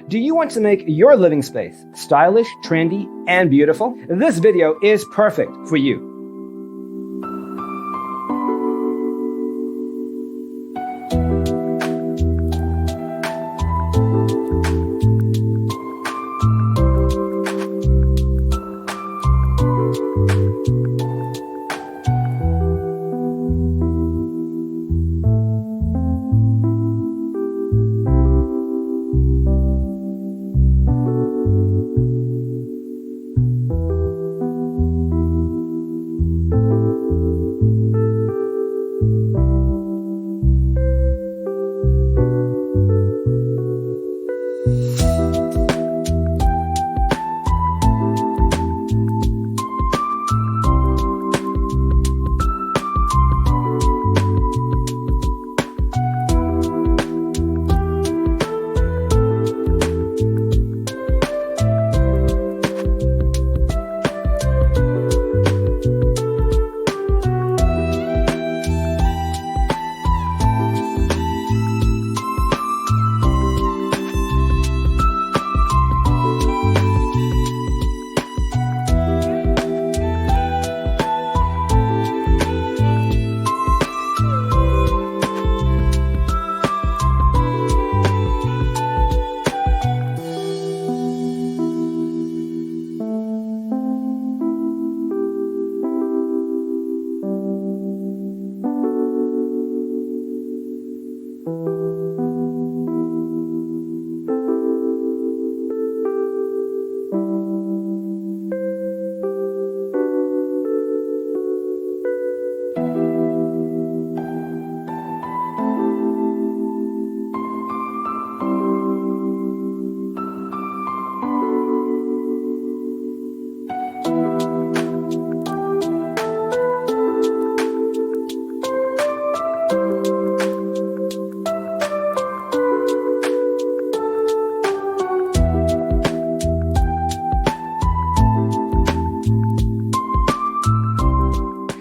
Do you want to make your living space stylish, trendy, and beautiful? This video is perfect for you.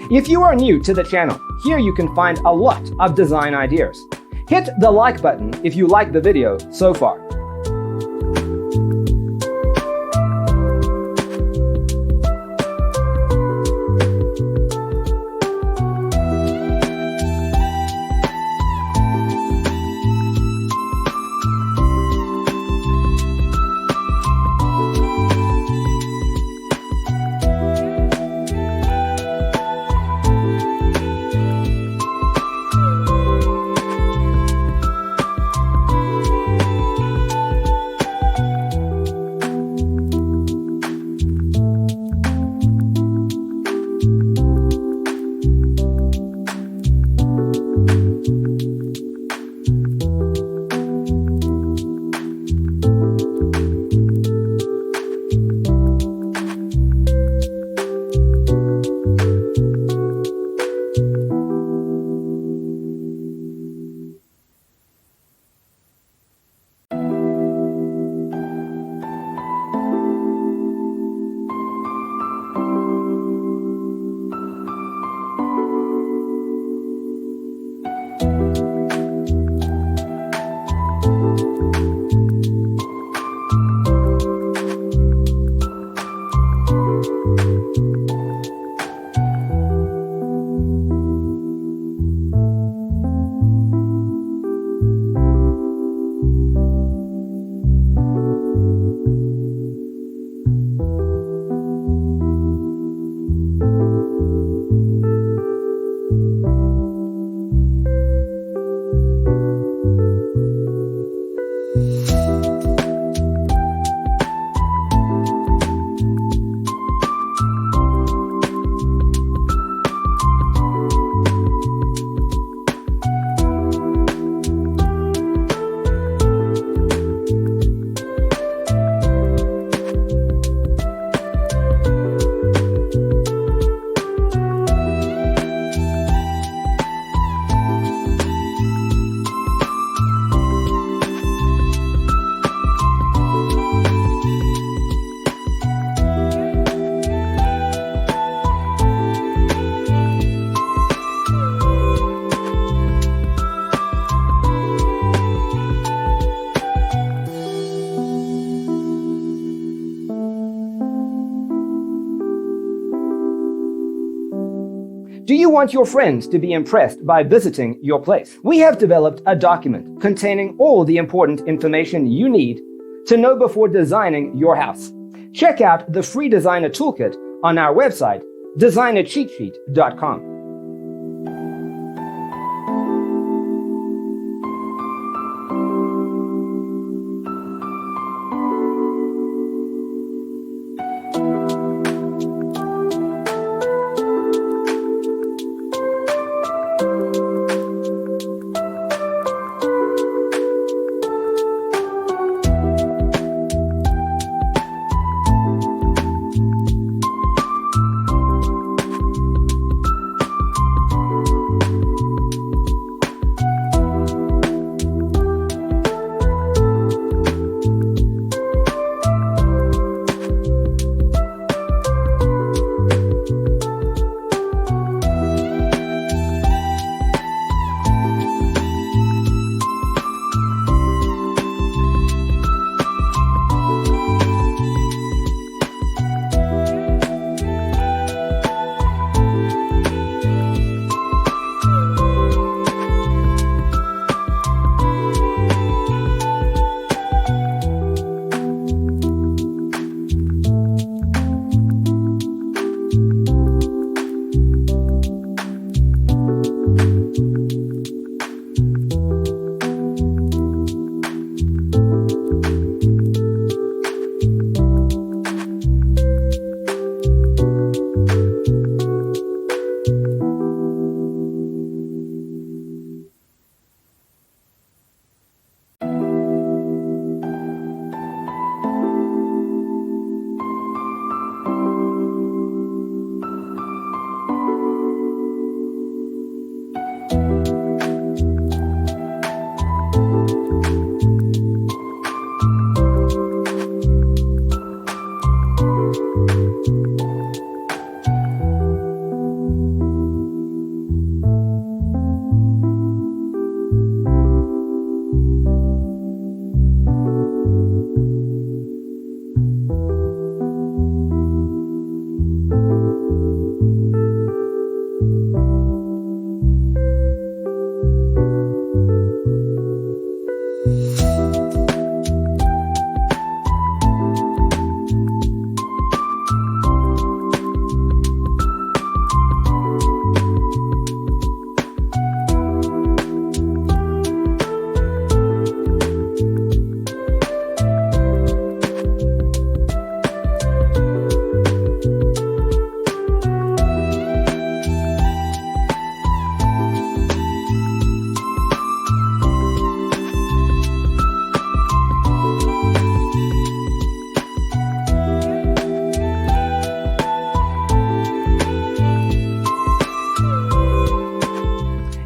If you are new to the channel, here you can find a lot of design ideas. Hit the like button if you like the video so far. Do you want your friends to be impressed by visiting your place? We have developed a document containing all the important information you need to know before designing your house. Check out the free designer toolkit on our website, designercheatsheet.com.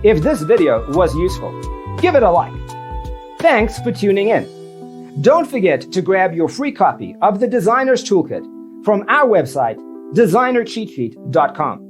If this video was useful, give it a like. Thanks for tuning in. Don't forget to grab your free copy of the Designer's Toolkit from our website, designercheatsheet.com.